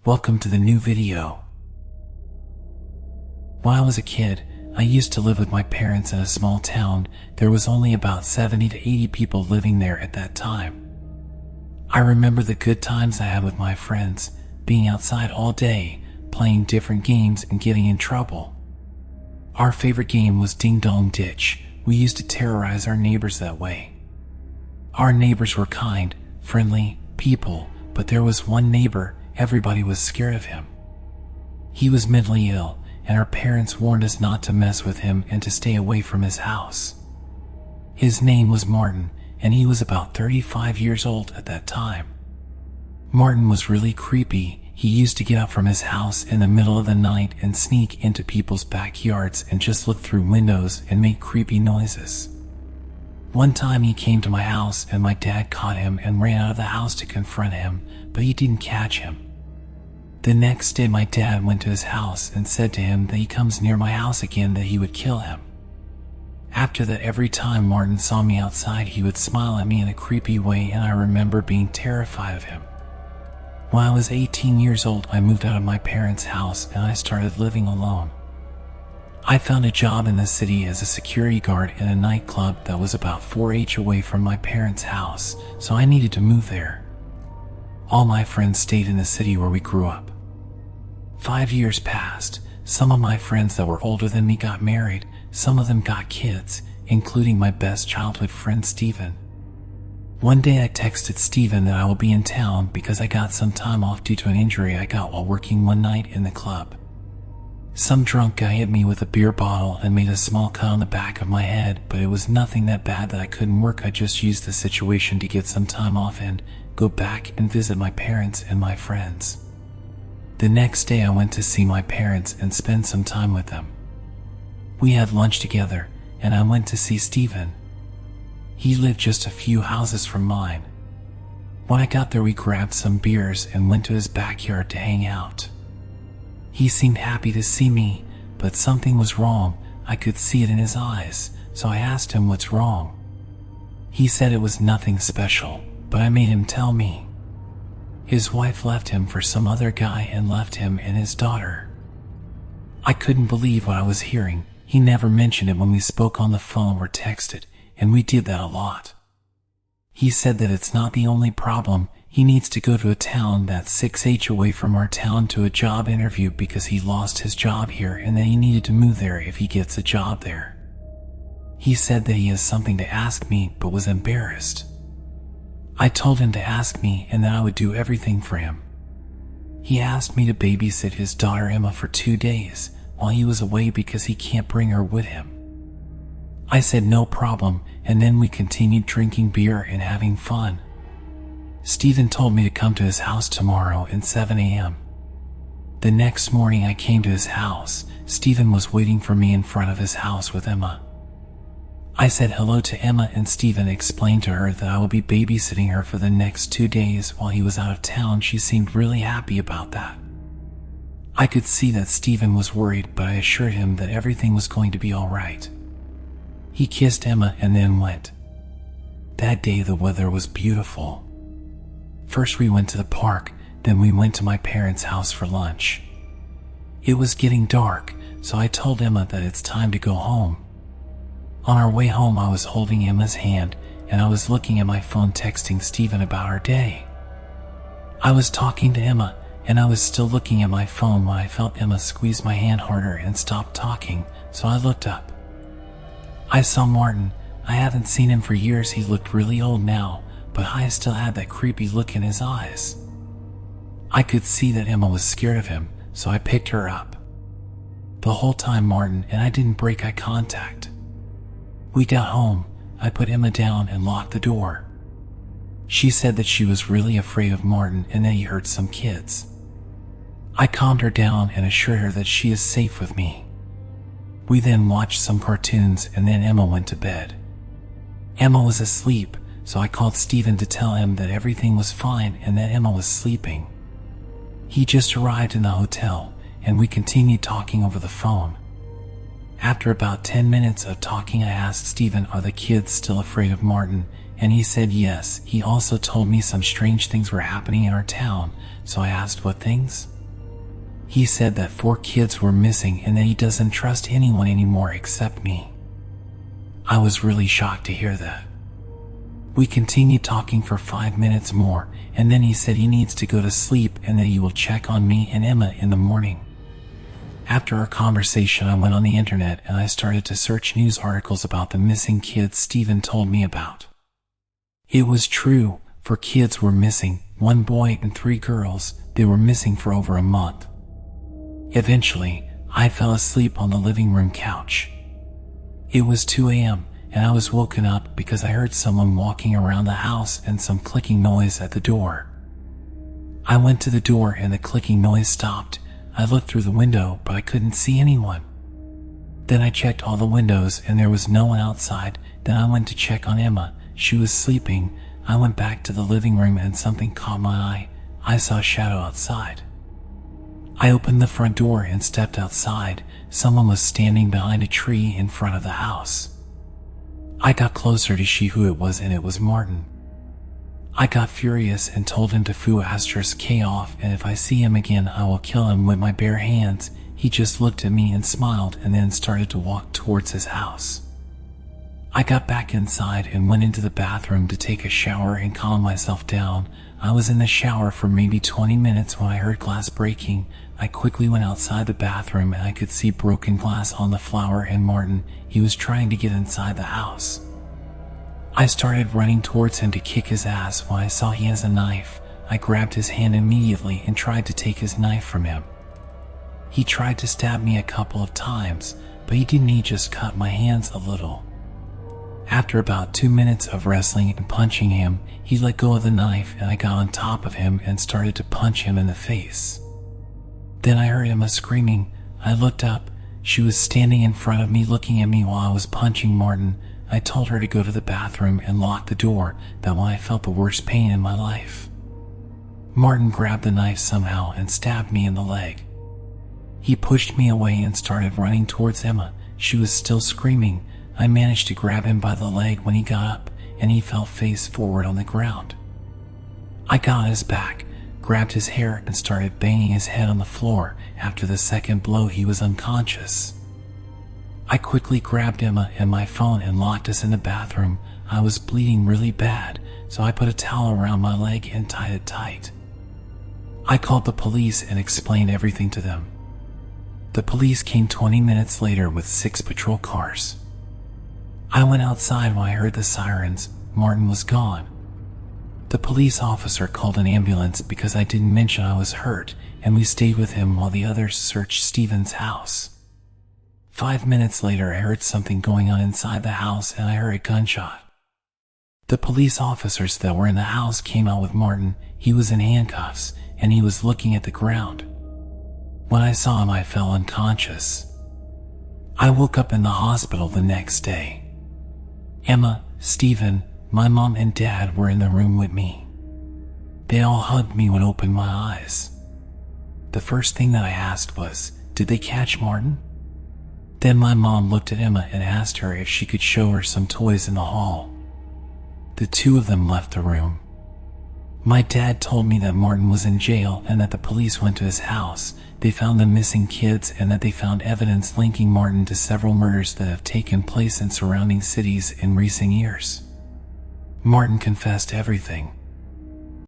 Welcome to the new video. When I was a kid, I used to live with my parents in a small town. There was only about 70 to 80 people living there at that time. I remember the good times I had with my friends, being outside all day, playing different games and getting in trouble. Our favorite game was Ding Dong Ditch. We used to terrorize our neighbors that way. Our neighbors were kind, friendly people, but there was one neighbor, everybody was scared of him. He was mentally ill, and our parents warned us not to mess with him and to stay away from his house. His name was Martin, and he was about 35 years old at that time. Martin was really creepy. He used to get up from his house in the middle of the night and sneak into people's backyards and just look through windows and make creepy noises. One time he came to my house and my dad caught him and ran out of the house to confront him, but he didn't catch him. The next day my dad went to his house and said to him that he comes near my house again that he would kill him. After that, every time Martin saw me outside, he would smile at me in a creepy way, and I remember being terrified of him. When I was 18 years old, I moved out of my parents' house and I started living alone. I found a job in the city as a security guard in a nightclub that was about 4H away from my parents' house, so I needed to move there. All my friends stayed in the city where we grew up. 5 years passed. Some of my friends that were older than me got married. Some of them got kids, including my best childhood friend Steven. One day I texted Steven that I will be in town because I got some time off due to an injury I got while working one night in the club. Some drunk guy hit me with a beer bottle and made a small cut on the back of my head, but it was nothing that bad that I couldn't work. I just used the situation to get some time off and go back and visit my parents and my friends. The next day I went to see my parents and spend some time with them. We had lunch together and I went to see Steven. He lived just a few houses from mine. When I got there, we grabbed some beers and went to his backyard to hang out. He seemed happy to see me, but something was wrong. I could see it in his eyes, so I asked him what's wrong. He said it was nothing special, but I made him tell me. His wife left him for some other guy and left him and his daughter. I couldn't believe what I was hearing. He never mentioned it when we spoke on the phone or texted, and we did that a lot. He said that it's not the only problem. He needs to go to a town that's 6H away from our town to a job interview because he lost his job here and that he needed to move there if he gets a job there. He said that he has something to ask me but was embarrassed. I told him to ask me and that I would do everything for him. He asked me to babysit his daughter Emma for 2 days while he was away because he can't bring her with him. I said no problem, and then we continued drinking beer and having fun. Steven told me to come to his house tomorrow at 7 a.m. The next morning I came to his house. Steven was waiting for me in front of his house with Emma. I said hello to Emma and Steven explained to her that I would be babysitting her for the next 2 days while he was out of town. She seemed really happy about that. I could see that Steven was worried, but I assured him that everything was going to be all right. He kissed Emma and then went. That day the weather was beautiful. First we went to the park, then we went to my parents' house for lunch. It was getting dark, so I told Emma that it's time to go home. On our way home I was holding Emma's hand and I was looking at my phone texting Steven about our day. I was talking to Emma and I was still looking at my phone when I felt Emma squeeze my hand harder and stop talking, so I looked up. I saw Martin. I haven't seen him for years. He looked really old now, but I still had that creepy look in his eyes. I could see that Emma was scared of him, so I picked her up. The whole time Martin and I didn't break eye contact. We got home. I put Emma down and locked the door. She said that she was really afraid of Martin and that he hurt some kids. I calmed her down and assured her that she is safe with me. We then watched some cartoons and then Emma went to bed. Emma was asleep, so I called Steven to tell him that everything was fine and that Emma was sleeping. He just arrived in the hotel and we continued talking over the phone. After about 10 minutes of talking I asked Steven, are the kids still afraid of Martin, and he said yes. He also told me some strange things were happening in our town, so I asked what things. He said that 4 kids were missing and that he doesn't trust anyone anymore except me. I was really shocked to hear that. We continued talking for 5 minutes more, and then he said he needs to go to sleep and that he will check on me and Emma in the morning. After our conversation, I went on the internet and I started to search news articles about the missing kids Stephen told me about. It was true, 4 kids were missing, 1 boy and 3 girls. They were missing for over a month. Eventually, I fell asleep on the living room couch. It was 2 a.m. and I was woken up because I heard someone walking around the house and some clicking noise at the door. I went to the door and the clicking noise stopped. I looked through the window, but I couldn't see anyone. Then I checked all the windows and there was no one outside. Then I went to check on Emma. She was sleeping. I went back to the living room and something caught my eye. I saw a shadow outside. I opened the front door and stepped outside. Someone was standing behind a tree in front of the house. I got closer to see who it was, and it was Martin. I got furious and told him to foo *K off, and if I see him again I will kill him with my bare hands. He just looked at me and smiled and then started to walk towards his house. I got back inside and went into the bathroom to take a shower and calm myself down. I was in the shower for maybe 20 minutes when I heard glass breaking. I quickly went outside the bathroom and I could see broken glass on the floor and Martin. He was trying to get inside the house. I started running towards him to kick his ass when I saw he has a knife. I grabbed his hand immediately and tried to take his knife from him. He tried to stab me a couple of times, but he didn't. He just cut my hands a little. After about 2 minutes of wrestling and punching him, he let go of the knife and I got on top of him and started to punch him in the face. Then I heard Emma screaming. I looked up. She was standing in front of me looking at me while I was punching Martin. I told her to go to the bathroom and lock the door. That when I felt the worst pain in my life. Martin grabbed the knife somehow and stabbed me in the leg. He pushed me away and started running towards Emma. She was still screaming. I managed to grab him by the leg when he got up, and he fell face forward on the ground. I got on his back, grabbed his hair, and started banging his head on the floor. After the second blow, he was unconscious. I quickly grabbed Emma and my phone and locked us in the bathroom. I was bleeding really bad, so I put a towel around my leg and tied it tight. I called the police and explained everything to them. The police came 20 minutes later with 6 patrol cars. I went outside when I heard the sirens. Martin was gone. The police officer called an ambulance because I didn't mention I was hurt, and we stayed with him while the others searched Stephen's house. 5 minutes later, I heard something going on inside the house and I heard a gunshot. The police officers that were in the house came out with Martin. He was in handcuffs and he was looking at the ground. When I saw him, I fell unconscious. I woke up in the hospital the next day. Emma, Stephen, my mom and dad were in the room with me. They all hugged me when I opened my eyes. The first thing that I asked was, did they catch Martin? Then my mom looked at Emma and asked her if she could show her some toys in the hall. The 2 of them left the room. My dad told me that Martin was in jail and that the police went to his house. They found the missing kids and that they found evidence linking Martin to several murders that have taken place in surrounding cities in recent years. Martin confessed everything.